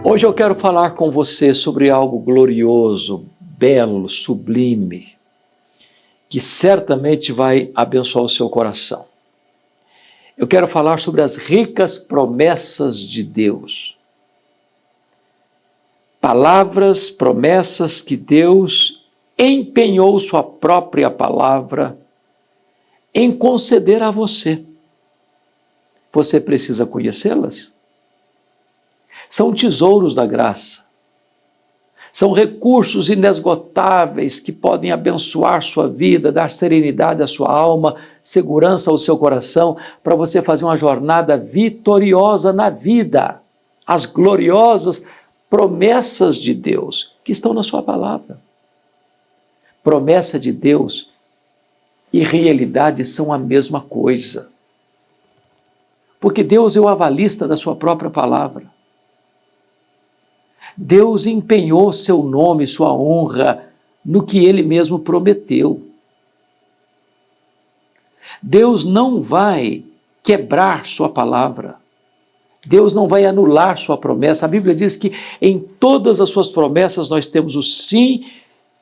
Hoje eu quero falar com você sobre algo glorioso, belo, sublime, que certamente vai abençoar o seu coração. Eu quero falar sobre as ricas promessas de Deus. Palavras, promessas que Deus empenhou sua própria palavra em conceder a você. Você precisa conhecê-las? São tesouros da graça. São recursos inesgotáveis que podem abençoar sua vida, dar serenidade à sua alma, segurança ao seu coração, para você fazer uma jornada vitoriosa na vida. As gloriosas promessas de Deus que estão na sua palavra. Promessa de Deus e realidade são a mesma coisa. Porque Deus é o avalista da sua própria palavra. Deus empenhou seu nome, sua honra, no que Ele mesmo prometeu. Deus não vai quebrar sua palavra. Deus não vai anular sua promessa. A Bíblia diz que em todas as suas promessas nós temos o sim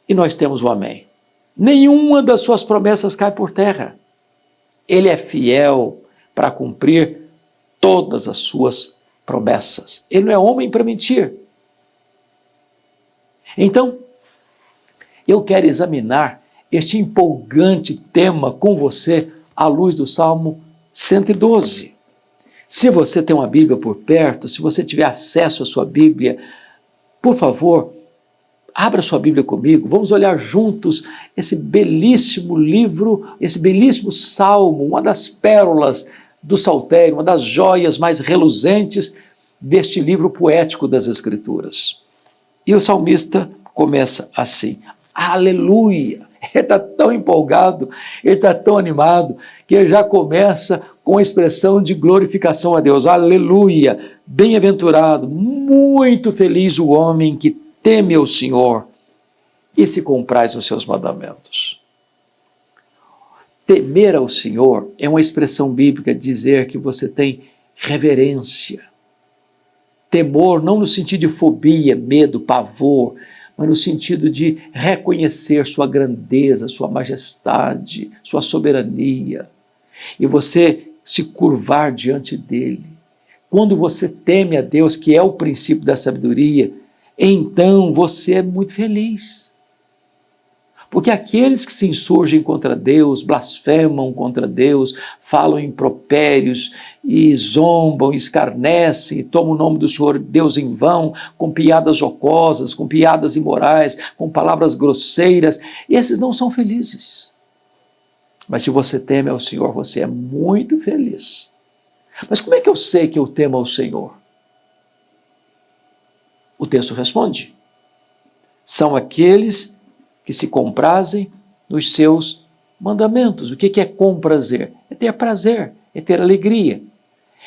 e nós temos o amém. Nenhuma das suas promessas cai por terra. Ele é fiel para cumprir todas as suas promessas. Ele não é homem para mentir. Então, eu quero examinar este empolgante tema com você à luz do Salmo 112. Se você tem uma Bíblia por perto, se você tiver acesso à sua Bíblia, por favor, abra sua Bíblia comigo, vamos olhar juntos esse belíssimo livro, esse belíssimo salmo, uma das pérolas do saltério, uma das joias mais reluzentes deste livro poético das Escrituras. E o salmista começa assim, aleluia, ele está tão empolgado, ele está tão animado, que ele já começa com a expressão de glorificação a Deus, aleluia, bem-aventurado, muito feliz o homem que teme ao Senhor e se compraz nos seus mandamentos. Temer ao Senhor é uma expressão bíblica de dizer que você tem reverência. Temor não no sentido de fobia, medo, pavor, mas no sentido de reconhecer sua grandeza, sua majestade, sua soberania. E você se curvar diante dele. Quando você teme a Deus, que é o princípio da sabedoria, então você é muito feliz. Porque aqueles que se insurgem contra Deus, blasfemam contra Deus, falam impropérios e zombam, escarnecem, tomam o nome do Senhor Deus em vão, com piadas jocosas, com piadas imorais, com palavras grosseiras, esses não são felizes. Mas se você teme ao Senhor, você é muito feliz. Mas como é que eu sei que eu temo ao Senhor? O texto responde, são aqueles que se comprazem nos seus mandamentos. O que é comprazer? É ter prazer, é ter alegria,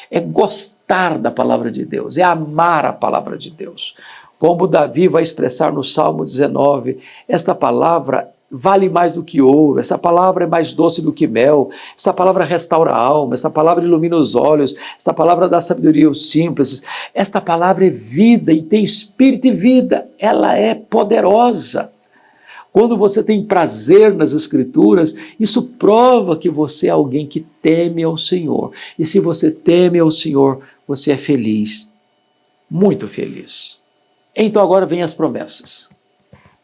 é gostar da palavra de Deus, é amar a palavra de Deus. Como Davi vai expressar no Salmo 19, esta palavra vale mais do que ouro, essa palavra é mais doce do que mel, essa palavra restaura a alma, essa palavra ilumina os olhos, essa palavra dá sabedoria aos simples, esta palavra é vida e tem espírito e vida, ela é poderosa. Quando você tem prazer nas Escrituras, isso prova que você é alguém que teme ao Senhor. E se você teme ao Senhor, você é feliz, muito feliz. Então agora vem as promessas.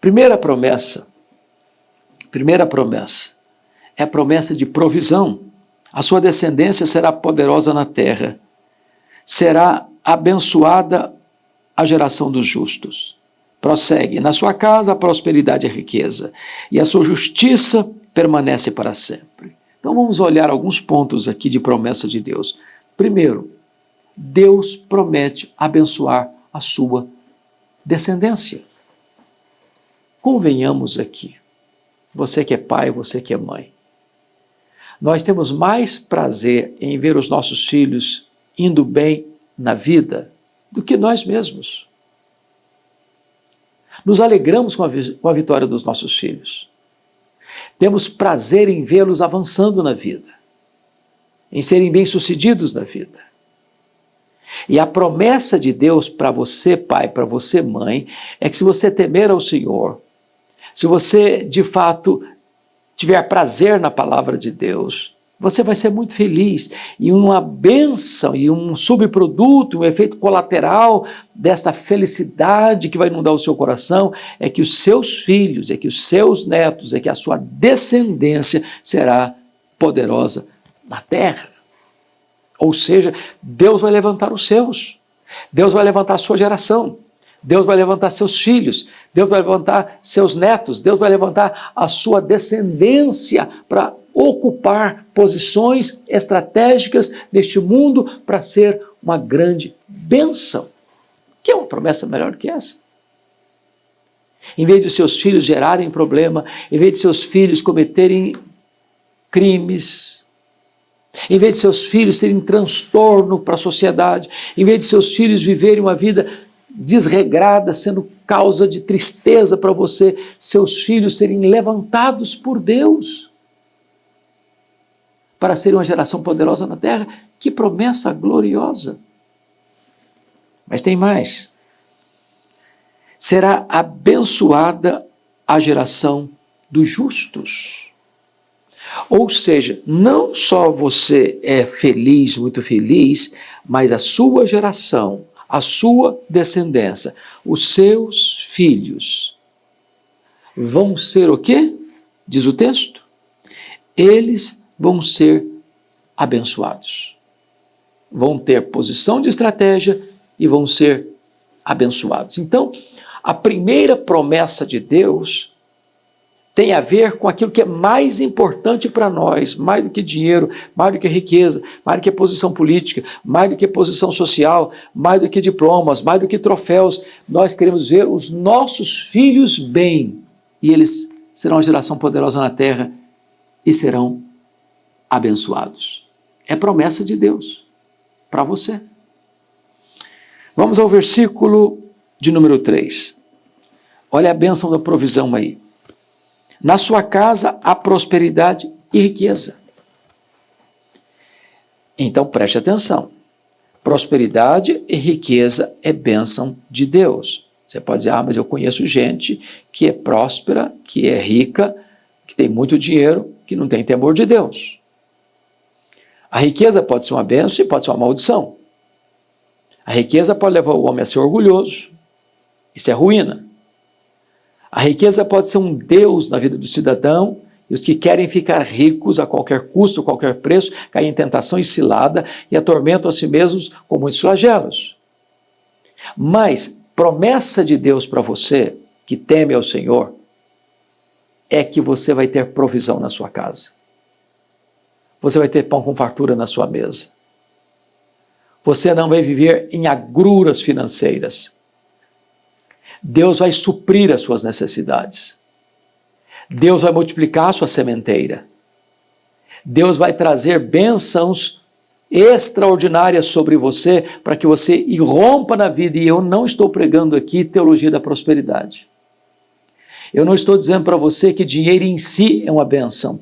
Primeira promessa é a promessa de provisão. A sua descendência será poderosa na terra, será abençoada a geração dos justos. Prossegue, na sua casa a prosperidade e a riqueza, e a sua justiça permanece para sempre. Então vamos olhar alguns pontos aqui de promessa de Deus. Primeiro, Deus promete abençoar a sua descendência. Convenhamos aqui, você que é pai, você que é mãe, nós temos mais prazer em ver os nossos filhos indo bem na vida do que nós mesmos. Nos alegramos com a vitória dos nossos filhos. Temos prazer em vê-los avançando na vida, em serem bem-sucedidos na vida. E a promessa de Deus para você, pai, para você, mãe, é que se você temer ao Senhor, se você de fato tiver prazer na palavra de Deus, você vai ser muito feliz. E uma bênção e um subproduto, um efeito colateral desta felicidade que vai inundar o seu coração é que os seus filhos, é que os seus netos, é que a sua descendência será poderosa na terra. Ou seja, Deus vai levantar os seus, Deus vai levantar a sua geração, Deus vai levantar seus filhos, Deus vai levantar seus netos, Deus vai levantar a sua descendência para ocupar posições estratégicas neste mundo para ser uma grande bênção. Que é uma promessa melhor que essa? Em vez de seus filhos gerarem problema, em vez de seus filhos cometerem crimes, em vez de seus filhos serem transtorno para a sociedade, em vez de seus filhos viverem uma vida desregrada, sendo causa de tristeza para você, seus filhos serem levantados por Deus para serem uma geração poderosa na terra. Que promessa gloriosa! Mas tem mais. Será abençoada a geração dos justos. Ou seja, não só você é feliz, muito feliz, mas a sua geração, a sua descendência, os seus filhos vão ser o quê? Diz o texto. Eles vão ser abençoados. Vão ter posição de estratégia e vão ser abençoados. Então, a primeira promessa de Deus tem a ver com aquilo que é mais importante para nós, mais do que dinheiro, mais do que riqueza, mais do que posição política, mais do que posição social, mais do que diplomas, mais do que troféus. Nós queremos ver os nossos filhos bem, e eles serão uma geração poderosa na terra e serão abençoados. É promessa de Deus para você. Vamos ao versículo de número 3. Olha a bênção da provisão aí. Na sua casa há prosperidade e riqueza. Então preste atenção. Prosperidade e riqueza é bênção de Deus. Você pode dizer, mas eu conheço gente que é próspera, que é rica, que tem muito dinheiro, que não tem temor de Deus. A riqueza pode ser uma bênção e pode ser uma maldição. A riqueza pode levar o homem a ser orgulhoso. Isso é ruína. A riqueza pode ser um Deus na vida do cidadão, e os que querem ficar ricos a qualquer custo, a qualquer preço, caem em tentação e cilada e atormentam a si mesmos com muitos flagelos. Mas promessa de Deus para você, que teme ao Senhor, é que você vai ter provisão na sua casa. Você vai ter pão com fartura na sua mesa. Você não vai viver em agruras financeiras. Deus vai suprir as suas necessidades. Deus vai multiplicar a sua sementeira. Deus vai trazer bênçãos extraordinárias sobre você para que você irrompa na vida. E eu não estou pregando aqui teologia da prosperidade. Eu não estou dizendo para você que dinheiro em si é uma bênção.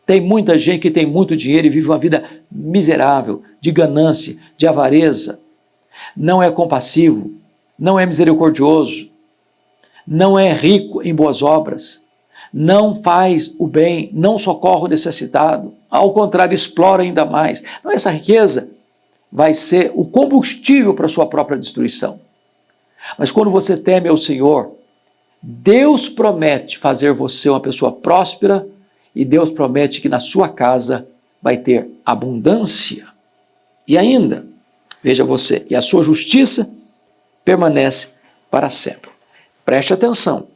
Tem muita gente que tem muito dinheiro e vive uma vida miserável, de ganância, de avareza. Não é compassivo, não é misericordioso, não é rico em boas obras, não faz o bem, não socorre o necessitado, ao contrário, explora ainda mais. Então essa riqueza vai ser o combustível para a sua própria destruição. Mas quando você teme ao Senhor, Deus promete fazer você uma pessoa próspera e Deus promete que na sua casa vai ter abundância. E ainda, veja você, e a sua justiça permanece para sempre. Preste atenção,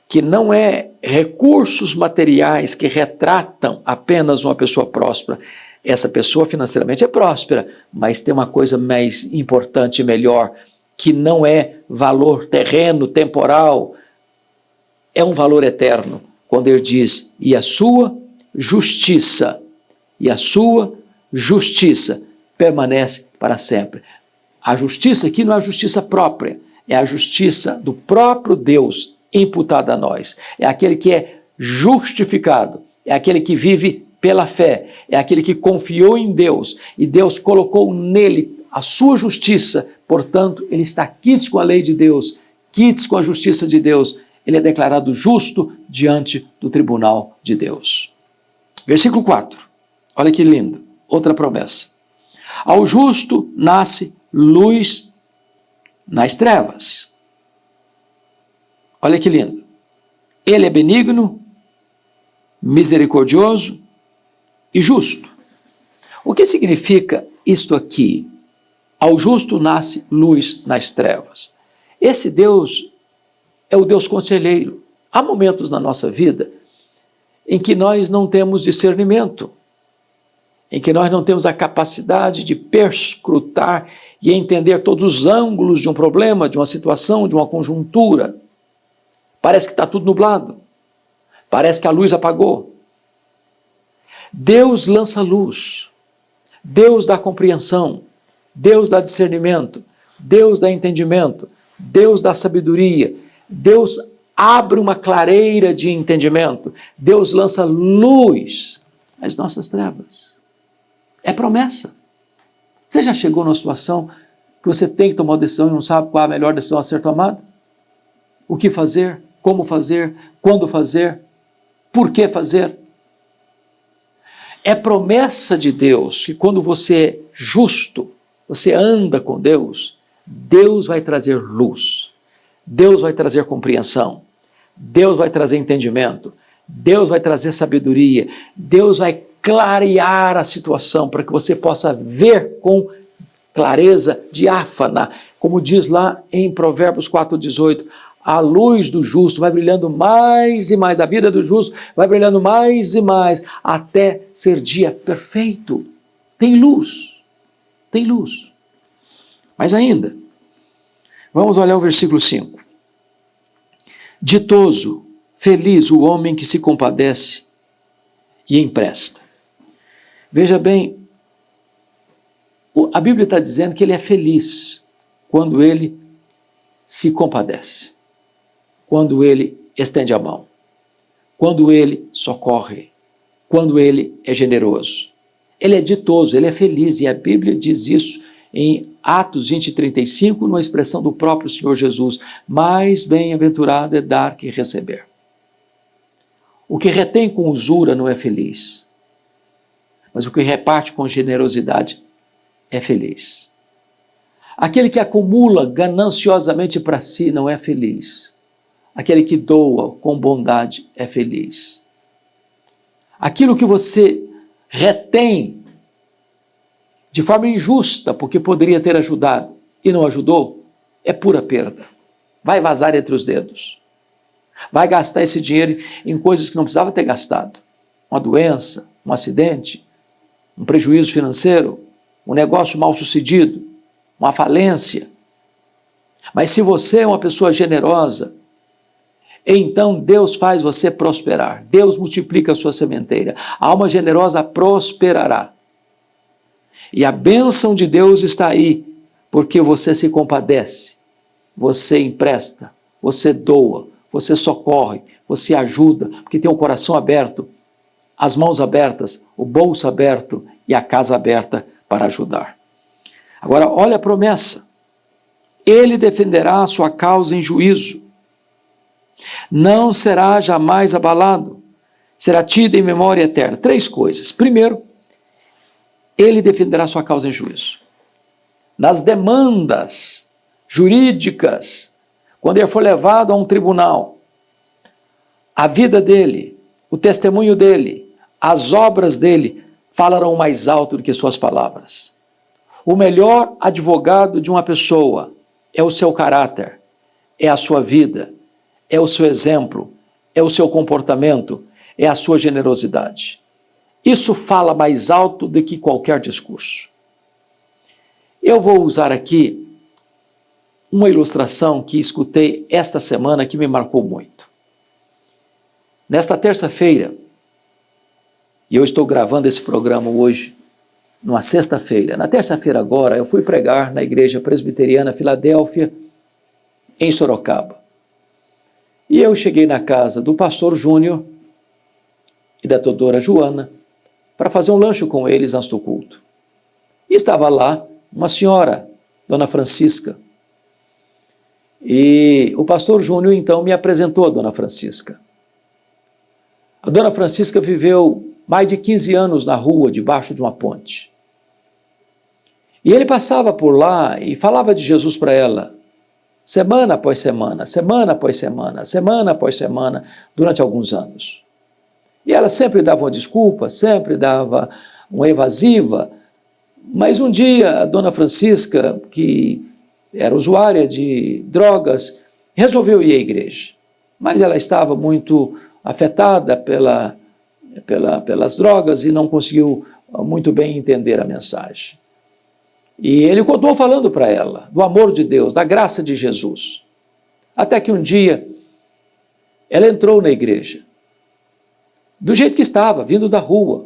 que não é recursos materiais que retratam apenas uma pessoa próspera. Essa pessoa financeiramente é próspera, mas tem uma coisa mais importante e melhor, que não é valor terreno, temporal, é um valor eterno. Quando ele diz, e a sua justiça permanece para sempre. A justiça aqui não é a justiça própria, é a justiça do próprio Deus imputada a nós. É aquele que é justificado, é aquele que vive pela fé, é aquele que confiou em Deus e Deus colocou nele a sua justiça, portanto, ele está quites com a lei de Deus, quites com a justiça de Deus, ele é declarado justo diante do tribunal de Deus. Versículo 4, olha que lindo, outra promessa. Ao justo nasce luz nas trevas. Olha que lindo. Ele é benigno, misericordioso e justo. O que significa isto aqui? Ao justo nasce luz nas trevas. Esse Deus é o Deus conselheiro. Há momentos na nossa vida em que nós não temos discernimento, em que nós não temos a capacidade de perscrutar e entender todos os ângulos de um problema, de uma situação, de uma conjuntura. Parece que está tudo nublado, parece que a luz apagou. Deus lança luz, Deus dá compreensão, Deus dá discernimento, Deus dá entendimento, Deus dá sabedoria, Deus abre uma clareira de entendimento, Deus lança luz às nossas trevas. É promessa. Você já chegou numa situação que você tem que tomar uma decisão e não sabe qual é a melhor decisão a ser tomada? O que fazer? Como fazer? Quando fazer? Por que fazer? É promessa de Deus que quando você é justo, você anda com Deus, Deus vai trazer luz, Deus vai trazer compreensão, Deus vai trazer entendimento, Deus vai trazer sabedoria, Deus vai clarear a situação para que você possa ver com clareza diáfana, como diz lá em Provérbios 4,18, a luz do justo vai brilhando mais e mais, a vida do justo vai brilhando mais e mais, até ser dia perfeito. Tem luz, tem luz. Mas ainda, vamos olhar o versículo 5. Ditoso, feliz o homem que se compadece e empresta. Veja bem, a Bíblia está dizendo que ele é feliz quando ele se compadece, quando ele estende a mão, quando ele socorre, quando ele é generoso. Ele é ditoso, ele é feliz, e a Bíblia diz isso em Atos 20:35, numa expressão do próprio Senhor Jesus: mais bem-aventurado é dar que receber. O que retém com usura não é feliz, mas o que reparte com generosidade é feliz. Aquele que acumula gananciosamente para si não é feliz. Aquele que doa com bondade é feliz. Aquilo que você retém de forma injusta, porque poderia ter ajudado e não ajudou, é pura perda. Vai vazar entre os dedos. Vai gastar esse dinheiro em coisas que não precisava ter gastado. Uma doença, um acidente, um prejuízo financeiro, um negócio mal sucedido, uma falência. Mas se você é uma pessoa generosa, então Deus faz você prosperar. Deus multiplica a sua sementeira. A alma generosa prosperará. E a bênção de Deus está aí, porque você se compadece, você empresta, você doa, você socorre, você ajuda, porque tem o coração aberto, as mãos abertas, o bolso aberto e a casa aberta para ajudar. Agora, olha a promessa. Ele defenderá a sua causa em juízo. Não será jamais abalado. Será tido em memória eterna. 3 coisas. Primeiro, ele defenderá a sua causa em juízo. Nas demandas jurídicas, quando ele for levado a um tribunal, a vida dele, o testemunho dele, as obras dele falarão mais alto do que suas palavras. O melhor advogado de uma pessoa é o seu caráter, é a sua vida, é o seu exemplo, é o seu comportamento, é a sua generosidade. Isso fala mais alto do que qualquer discurso. Eu vou usar aqui uma ilustração que escutei esta semana que me marcou muito. Nesta terça-feira, e eu estou gravando esse programa hoje, numa sexta-feira. Na terça-feira agora, eu fui pregar na Igreja Presbiteriana Filadélfia, em Sorocaba. E eu cheguei na casa do pastor Júnior e da doutora Joana para fazer um lanche com eles antes do culto. E estava lá uma senhora, Dona Francisca. E o pastor Júnior, então, me apresentou a Dona Francisca. A Dona Francisca viveu mais de 15 anos na rua, debaixo de uma ponte. E ele passava por lá e falava de Jesus para ela, semana após semana, semana após semana, semana após semana, durante alguns anos. E ela sempre dava uma desculpa, sempre dava uma evasiva, mas um dia a Dona Francisca, que era usuária de drogas, resolveu ir à igreja. Mas ela estava muito afetada pelas drogas e não conseguiu muito bem entender a mensagem. E ele continuou falando para ela do amor de Deus, da graça de Jesus. Até que um dia ela entrou na igreja, do jeito que estava, vindo da rua,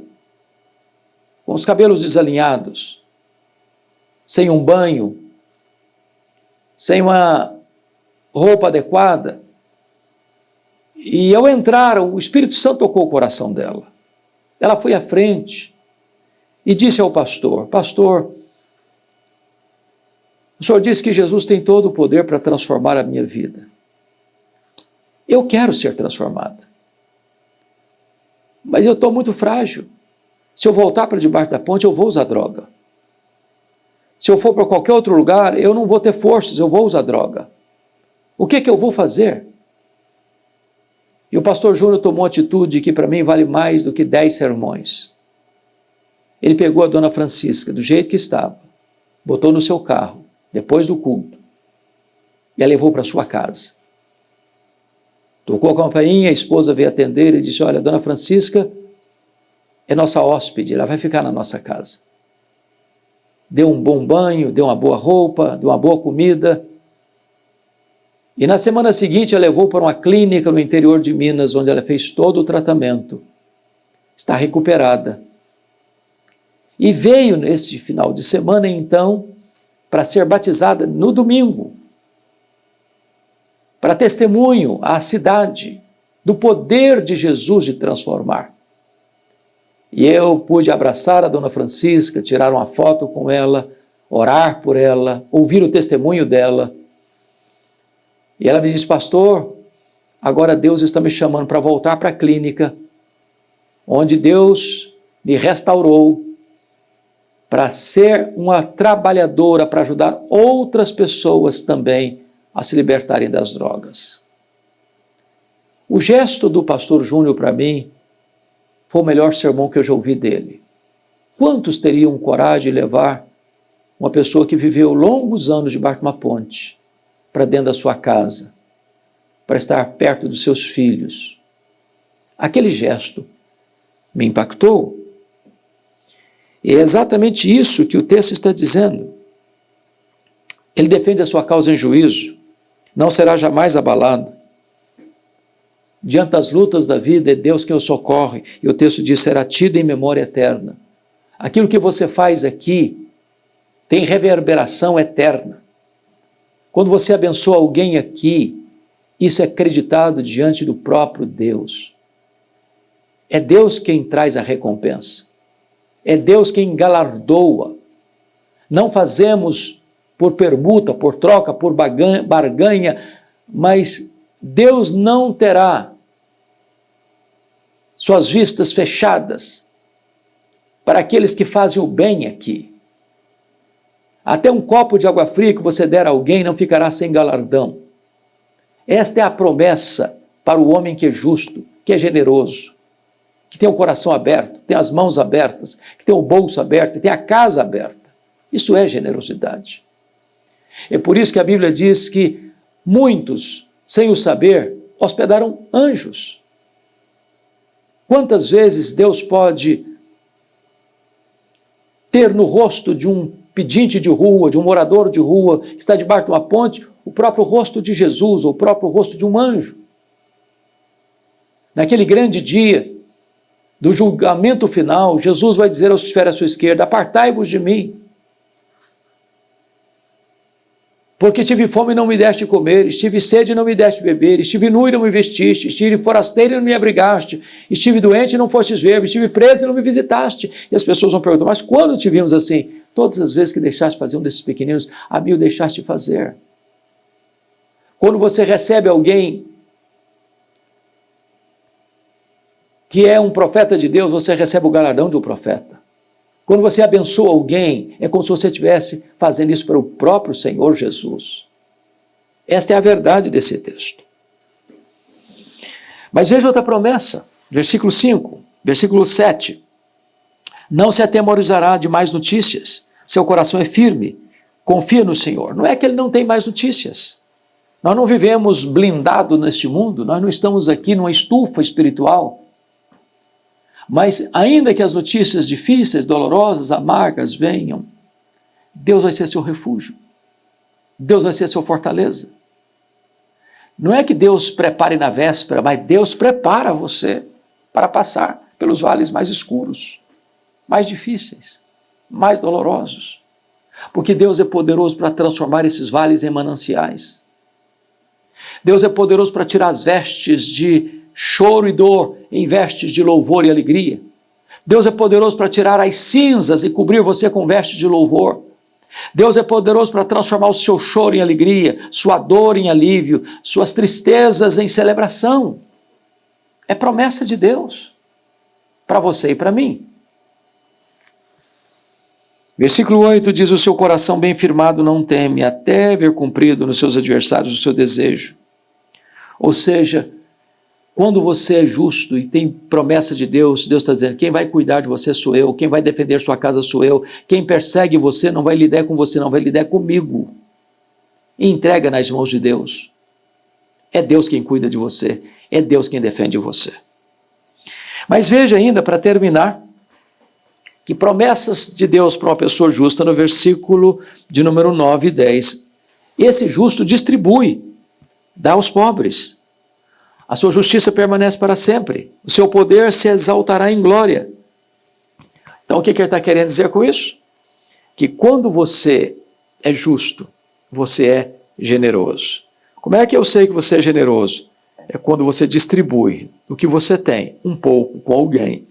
com os cabelos desalinhados, sem um banho, sem uma roupa adequada. E ao entrar, o Espírito Santo tocou o coração dela. Ela foi à frente e disse ao pastor, pastor, o senhor disse que Jesus tem todo o poder para transformar a minha vida. Eu quero ser transformada. Mas eu estou muito frágil. Se eu voltar para debaixo da ponte, eu vou usar droga. Se eu for para qualquer outro lugar, eu não vou ter forças, eu vou usar droga. O que é que eu vou fazer? E o pastor Júnior tomou uma atitude que para mim vale mais do que 10 sermões. Ele pegou a Dona Francisca, do jeito que estava, botou no seu carro, depois do culto, e a levou para sua casa. Tocou a campainha, a esposa veio atender e disse, olha, a Dona Francisca é nossa hóspede, ela vai ficar na nossa casa. Deu um bom banho, deu uma boa roupa, deu uma boa comida. E na semana seguinte ela levou para uma clínica no interior de Minas, onde ela fez todo o tratamento. Está recuperada. E veio nesse final de semana, então, para ser batizada no domingo, para testemunho à cidade do poder de Jesus de transformar. E eu pude abraçar a Dona Francisca, tirar uma foto com ela, orar por ela, ouvir o testemunho dela. E ela me disse, pastor, agora Deus está me chamando para voltar para a clínica, onde Deus me restaurou, para ser uma trabalhadora, para ajudar outras pessoas também a se libertarem das drogas. O gesto do pastor Júnior para mim foi o melhor sermão que eu já ouvi dele. Quantos teriam coragem de levar uma pessoa que viveu longos anos debaixo de uma ponte para dentro da sua casa, para estar perto dos seus filhos? Aquele gesto me impactou. E é exatamente isso que o texto está dizendo. Ele defende a sua causa em juízo, não será jamais abalado. Diante das lutas da vida, é Deus quem o socorre, e o texto diz, será tido em memória eterna. Aquilo que você faz aqui tem reverberação eterna. Quando você abençoa alguém aqui, isso é acreditado diante do próprio Deus. É Deus quem traz a recompensa. É Deus quem galardoa. Não fazemos por permuta, por troca, por barganha, mas Deus não terá suas vistas fechadas para aqueles que fazem o bem aqui. Até um copo de água fria que você der a alguém não ficará sem galardão. Esta é a promessa para o homem que é justo, que é generoso, que tem o coração aberto, tem as mãos abertas, que tem o bolso aberto, que tem a casa aberta. Isso é generosidade. É por isso que a Bíblia diz que muitos, sem o saber, hospedaram anjos. Quantas vezes Deus pode ter no rosto de um pedinte de rua, de um morador de rua, que está debaixo de uma ponte, o próprio rosto de Jesus, ou o próprio rosto de um anjo? Naquele grande dia do julgamento final, Jesus vai dizer aos que estiverem à sua esquerda, apartai-vos de mim, porque tive fome e não me deste comer, estive sede e não me deste beber, estive nu e não me vestiste, estive forasteiro e não me abrigaste, estive doente e não fostes ver-me, estive preso e não me visitaste. E as pessoas vão perguntar, mas quando te vimos assim? Todas as vezes que deixaste de fazer um desses pequeninos, a mim o deixaste de fazer. Quando você recebe alguém que é um profeta de Deus, você recebe o galardão de um profeta. Quando você abençoa alguém, é como se você estivesse fazendo isso para o próprio Senhor Jesus. Esta é a verdade desse texto. Mas veja outra promessa, versículo 5, versículo 7. Não se atemorizará de mais notícias, seu coração é firme, confia no Senhor. Não é que ele não tem mais notícias. Nós não vivemos blindados neste mundo, nós não estamos aqui numa estufa espiritual. Mas ainda que as notícias difíceis, dolorosas, amargas venham, Deus vai ser seu refúgio. Deus vai ser sua fortaleza. Não é que Deus prepare na véspera, mas Deus prepara você para passar pelos vales mais escuros, mais difíceis, mais dolorosos. Porque Deus é poderoso para transformar esses vales em mananciais. Deus é poderoso para tirar as vestes de choro e dor em vestes de louvor e alegria. Deus é poderoso para tirar as cinzas e cobrir você com vestes de louvor. Deus é poderoso para transformar o seu choro em alegria, sua dor em alívio, suas tristezas em celebração. É promessa de Deus para você e para mim. Versículo 8 diz: o seu coração bem firmado não teme, até ver cumprido nos seus adversários o seu desejo. Ou seja, quando você é justo e tem promessa de Deus, Deus está dizendo: quem vai cuidar de você sou eu, quem vai defender sua casa sou eu, quem persegue você não vai lidar com você, não vai lidar comigo. E entrega nas mãos de Deus. É Deus quem cuida de você, é Deus quem defende você. Mas veja ainda, para terminar, que promessas de Deus para uma pessoa justa, no versículo de número 9 e 10. Esse justo distribui, dá aos pobres. A sua justiça permanece para sempre. O seu poder se exaltará em glória. Então o que ele está querendo dizer com isso? Que quando você é justo, você é generoso. Como é que eu sei que você é generoso? É quando você distribui o que você tem, um pouco, com alguém.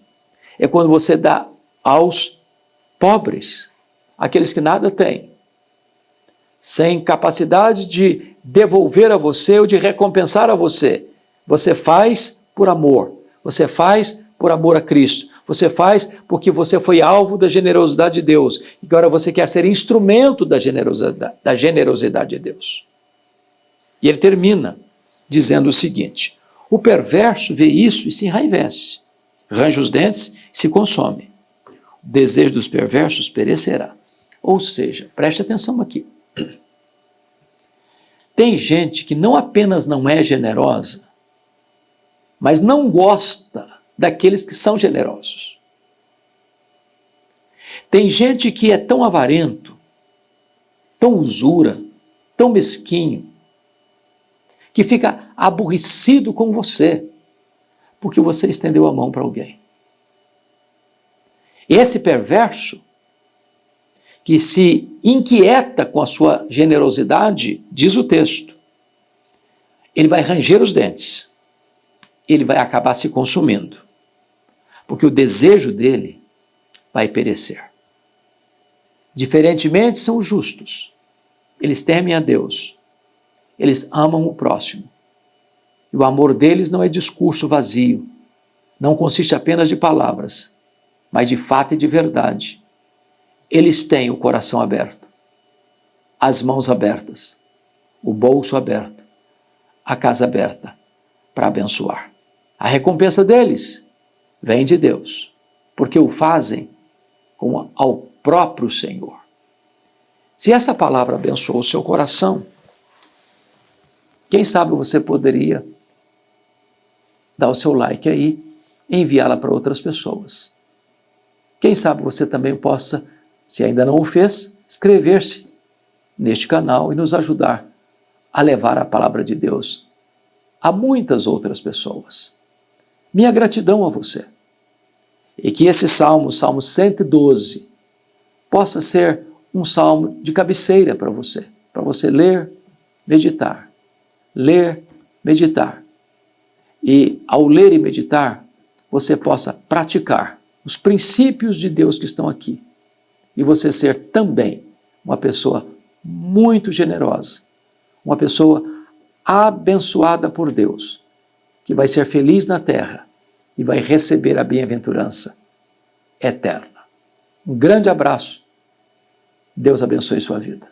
É quando você dá aos pobres, aqueles que nada têm, sem capacidade de devolver a você ou de recompensar a você. Você faz por amor, você faz por amor a Cristo, você faz porque você foi alvo da generosidade de Deus, e agora você quer ser instrumento da generosidade de Deus. E ele termina dizendo o seguinte: o perverso vê isso e se enraivece, range os dentes e se consome. O desejo dos perversos perecerá. Ou seja, preste atenção aqui. Tem gente que não apenas não é generosa, mas não gosta daqueles que são generosos. Tem gente que é tão avarento, tão usura, tão mesquinho, que fica aborrecido com você, porque você estendeu a mão para alguém. Esse perverso, que se inquieta com a sua generosidade, diz o texto, ele vai ranger os dentes, ele vai acabar se consumindo, porque o desejo dele vai perecer. Diferentemente são os justos, eles temem a Deus, eles amam o próximo, e o amor deles não é discurso vazio, não consiste apenas de palavras, mas de fato e de verdade. Eles têm o coração aberto, as mãos abertas, o bolso aberto, a casa aberta para abençoar. A recompensa deles vem de Deus, porque o fazem como ao próprio Senhor. Se essa palavra abençoou o seu coração, quem sabe você poderia dar o seu like aí e enviá-la para outras pessoas. Quem sabe você também possa, se ainda não o fez, inscrever-se neste canal e nos ajudar a levar a palavra de Deus a muitas outras pessoas. Minha gratidão a você. E que esse salmo, Salmo 112, possa ser um salmo de cabeceira para você ler, meditar. Ler, meditar. E ao ler e meditar, você possa praticar os princípios de Deus que estão aqui. e você ser também uma pessoa muito generosa, uma pessoa abençoada por Deus, que vai ser feliz na terra e vai receber a bem-aventurança eterna. Um grande abraço. Deus abençoe sua vida.